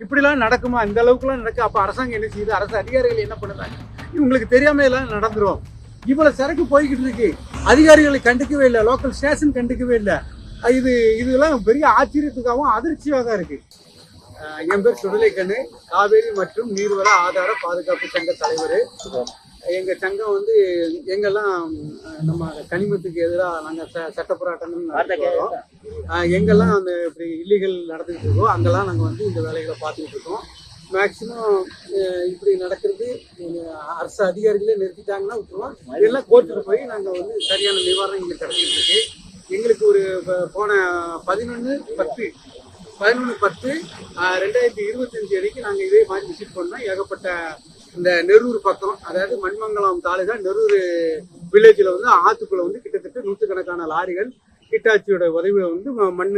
இப்படிலாம் நடக்குமா? இந்த அளவுக்குலாம் நடக்கு. அப்ப அரசாங்கம் என்ன செய்யுது? அரசு அதிகாரிகள் என்ன பண்ணுறாங்க? இவங்களுக்கு தெரியாம எல்லாம் நடந்துரும். இவ்வளவு சரக்கு போய்கிட்டு இருக்கு. அதிகாரிகளை கண்டுக்கவே இல்லை, லோக்கல் ஸ்டேஷன் கண்டுக்கவே இல்லை. இதெல்லாம் பெரிய ஆச்சரியத்துக்காகவும் அதிர்ச்சியாக தான் இருக்கு. என் பேர் சுடலைக்கண்ணு, காவேரி மற்றும் நீர்வள ஆதார பாதுகாப்பு சங்க தலைவர். எங்க சங்கம் வந்து எங்கெல்லாம் நம்ம கனிமத்துக்கு எதிராக நாங்கள் சட்ட போராட்டங்கள் நடத்துகிறோம், எங்கெல்லாம் அந்த இப்படி இல்லீகல் நடந்துகிட்டு இருக்கோம், அங்கெல்லாம் நாங்கள் வந்து இந்த வேலைகளை பார்த்துக்கிட்டு இருக்கோம். மேக்சிமம் இப்படி நடக்கிறது அரசு அதிகாரிகளே நிறுத்திட்டாங்கன்னா விட்டுருவோம். இதெல்லாம் கோர்ட்டுக்கு போய் நாங்கள் வந்து சரியான நிவாரணம் இங்கே கிடைச்சிட்டு இருக்கு. எங்களுக்கு ஒரு போன 11/10/2025 அன்னைக்கு நாங்கள் இதே மாதிரி விசிட் பண்ணோம். ஏகப்பட்ட இந்த நெரூர் பக்கம், அதாவது மண்மங்கலம் தாலுகா நெரூர் வில்லேஜில் வந்து ஆற்றுக்குள்ள வந்து கிட்டத்தட்ட 100கணக்கான லாரிகள் ஹிட்டாச்சியோட உதவியை வந்து மண்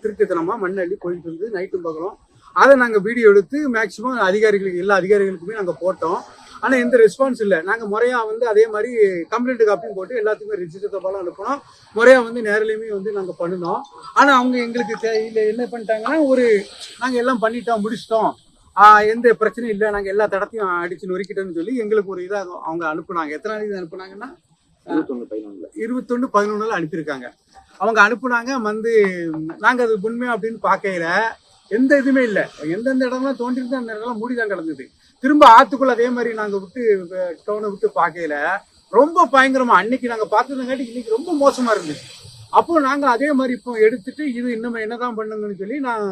திருட்டுத்தனமாக மண் அள்ளி போயிட்டு இருந்தது நைட்டும் பகலும். அதை நாங்கள் வீடியோ எடுத்து மேக்சிமம் அதிகாரிகளுக்கு எல்லா அதிகாரிகளுக்குமே நாங்கள் போட்டோம். ஆனால் எந்த ரெஸ்பான்ஸ் இல்லை. நாங்கள் முறையாக வந்து அதே மாதிரி கம்ப்ளைண்ட் காப்பியும் போட்டு எல்லாத்துக்குமே ரிஜிஸ்டர் போல அனுப்பினோம். முறையாக வந்து நேரிலையுமே வந்து நாங்கள் பண்ணினோம். ஆனால் அவங்க எங்களுக்கு இல்லை என்ன பண்ணிட்டாங்கன்னா, நாங்கள் எல்லாம் பண்ணிட்டோம், முடிச்சிட்டோம், எந்த பிரச்சனையும் இல்லை, நாங்கள் எல்லா தடத்தையும் அடிச்சு நொறுக்கிட்டோம்னு சொல்லி எங்களுக்கு ஒரு இதாக அவங்க அனுப்புனாங்க. எத்தனை நாளைக்கு அனுப்புனாங்கன்னா 21/11 அனுப்பியிருக்காங்க. அவங்க அனுப்புனாங்க. வந்து நாங்கள் அது உண்மை அப்படின்னு பார்க்கையில எந்த இதுவுமே இல்லை. எந்தெந்த இடம்லாம் தோண்டிருந்து அந்த இடம்லாம் மூடிதான் கிடந்தது. திரும்ப ஆத்துக்குள்ள அதே மாதிரி நாங்கள் விட்டு டவுனை விட்டு பார்க்கையில ரொம்ப பயங்கரமா அன்னைக்கு நாங்கள் பார்த்ததுங்காட்டி இன்னைக்கு ரொம்ப மோசமா இருந்துச்சு. அப்போ நாங்கள் அதே மாதிரி இப்போ எடுத்துட்டு இது இன்னும் என்னதான் பண்ணுங்கன்னு சொல்லி நான்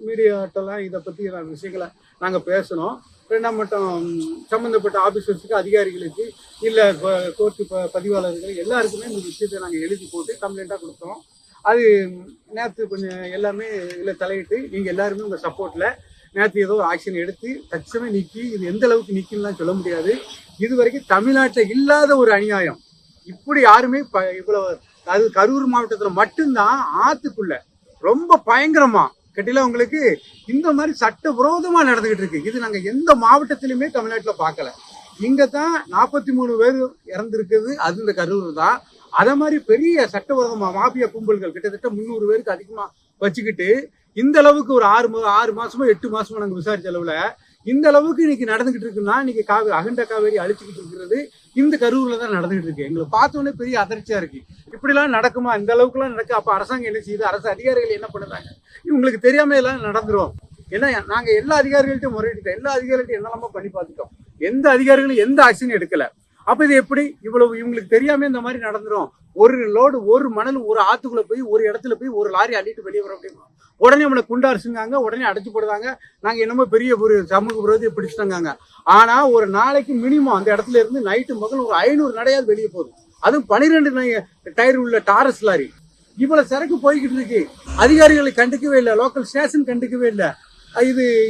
மீடியாட்டெல்லாம் இதை பற்றி விஷயங்களை நாங்கள் பேசணும். ரெண்டாம் மட்டம் சம்மந்தப்பட்ட ஆஃபீஸர்ஸுக்கு, அதிகாரிகளுக்கு, இல்லை கோர்ட்டு பதிவாளர்கள் எல்லாருக்குமே இந்த விஷயத்தை நாங்கள் எழுதி போட்டு கம்ப்ளைண்ட்டாக கொடுத்தோம். அது நேற்று கொஞ்சம் எல்லாமே இல்லை தலையிட்டு நீங்கள் எல்லாருமே உங்கள் சப்போர்ட்டில் நேற்று ஏதோ ஆக்ஷன் எடுத்து தட்சமே நீக்கி, இது எந்த அளவுக்கு நீக்கின்லாம் சொல்ல முடியாது. இது வரைக்கும் தமிழ்நாட்டில் இல்லாத ஒரு அநியாயம். இப்படி யாருமே இவ்வளவு, அது கரூர் மாவட்டத்தில் மட்டும்தான் ஆத்துக்குள்ள ரொம்ப பயங்கரமா கட்டில உங்களுக்கு இந்த மாதிரி சட்ட விரோதமா நடந்துகிட்டு இருக்கு. இது நாங்க எந்த மாவட்டத்திலுமே தமிழ்நாட்டில் பார்க்கல. இங்க தான் 43 பேர் இறந்துருக்குது, அது இந்த கரூர் தான். அதே மாதிரி பெரிய சட்டவிரோதமா மாபியா கும்பல்கள் கிட்டத்தட்ட 300 பேருக்கு அதிகமா வச்சுக்கிட்டு இந்த அளவுக்கு ஒரு 6 மாசமோ 8 மாசமோ நாங்கள் விசாரிச்ச அளவுல இந்த அளவுக்கு இன்னைக்கு நடந்துகிட்டு இருக்குன்னா, இன்னைக்கு அகண்ட காவேரி அழிச்சுக்கிட்டு இருக்கிறது இந்த கரூர்ல தான் நடந்துகிட்டு இருக்கு. எங்களை பார்த்தோன்னே பெரிய அதிர்ச்சியா இருக்கு. இப்படிலாம் நடக்குமா? இந்த அளவுக்குலாம் நடக்கு. அப்ப அரசாங்கம் என்ன செய்யுது? அரசு அதிகாரிகள் என்ன பண்ணுறாங்க? இவங்களுக்கு தெரியாம எல்லாம் நடந்துரும். ஏன்னா நாங்க எல்லா அதிகாரிகள்ட்டையும் முறையிட்டோம், எல்லா அதிகாரிகள்ட்டையும் என்னெல்லாமோ பண்ணி பார்த்துட்டோம். எந்த அதிகாரிகளும் எந்த ஆக்ஷனும் எடுக்கல. அப்ப இது எப்படி இவ்வளவு இவங்களுக்கு தெரியாம இந்த மாதிரி நடந்துரும்? ஒரு லோடு, ஒரு மணல் ஒரு ஆத்துக்குள்ள போய் ஒரு இடத்துல போய் ஒரு லாரி அள்ளிட்டு வெளியே வர முடியுமா? உடனே நம்மளை குண்டாரிச்சுங்காங்க, உடனே அடைச்சு போடுவாங்க. நாங்க என்னமோ பெரிய ஒரு சமூக விரோதியை பிடிச்சிட்டாங்க. ஆனா ஒரு நாளைக்கு மினிமம் அந்த இடத்துல இருந்து நைட்டு மகள் ஒரு 500 நடையாவது வெளியே போகுது. அதுவும் 12 டயர் உள்ள டாரஸ் லாரி. இவ்வளவு சரக்கு போய்கிட்டு இருக்கு. அதிகாரிகளை கண்டுக்கவே இல்லை, லோக்கல் ஸ்டேஷன் கண்டுக்கவே இல்லை.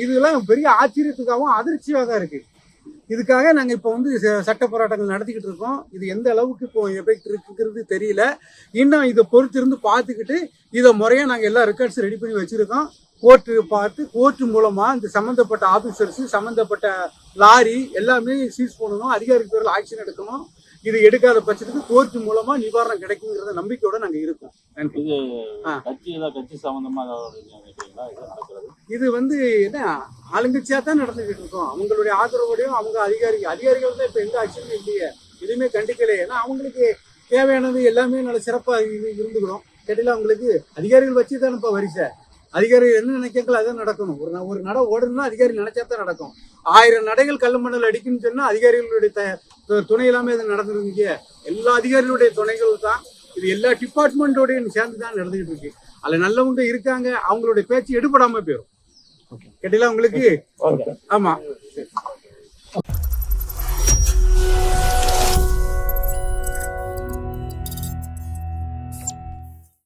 இதெல்லாம் பெரிய ஆச்சரியத்துக்காகவும் அதிர்ச்சியாக தான் இருக்கு. இதுக்காக நாங்க இப்ப வந்து சட்ட போராட்டங்கள் நடத்திக்கிட்டு இருக்கோம். இது எந்த அளவுக்கு இப்போ எஃபெக்ட் இருக்குங்கிறது தெரியல. இன்னும் இதை பொறுத்து இருந்து பார்த்துக்கிட்டு இதை முறையா நாங்க எல்லா ரெக்கார்ட்ஸ் ரெடி பண்ணி வச்சிருக்கோம். கோர்ட்டு மூலமா இந்த சம்பந்தப்பட்ட ஆபீசர்ஸ், சம்பந்தப்பட்ட லாரி எல்லாமே சீஸ் பண்ணணும், அதிகாரி பேரில் ஆக்ஷன் எடுக்கணும். இது எடுக்காத பட்சத்துக்கு கோர்ட்டு மூலமா நிவாரணம் கிடைக்குங்கிற நம்பிக்கையோட நாங்க இருக்கோம். இது வந்து என்ன ஆளுங்கட்சியா தான் நடந்துகிட்டு இருக்கோம். அவங்களுடைய ஆதரவோடையும் அவங்க அதிகாரிகள் தான் இப்ப எந்த ஆக்ஷனும் இல்லையே, எதுவுமே கண்டிக்கலையே. ஏன்னா அவங்களுக்கு தேவையானது எல்லாமே நல்ல சிறப்பா இருந்துக்கணும். கேட்டீங்களா? அவங்களுக்கு அதிகாரிகள் வச்சுதான் இப்ப வரிசை. அதிகாரிகள் என்ன நினைக்கிறாங்களோ அதான் நடக்கணும். ஒரு நடை ஓடணும்னா அதிகாரி நினைச்சா தான் நடக்கும். 1000 நடைகள் கள்ள மணல் அடிக்குன்னு சொன்னா அதிகாரிகளுடைய துணை எல்லாமே அது நடந்துருங்க. எல்லா அதிகாரிகளுடைய துணைகள் தான் இது, எல்லா டிபார்ட்மெண்டோடைய சேர்ந்து தான் நடந்துகிட்டு இருக்கு. அதுல நல்லவங்க இருக்காங்க, அவங்களுடைய பேச்சு எடுபடாம போயிடும். கேட்டீங்களா உங்களுக்கு? ஆமா.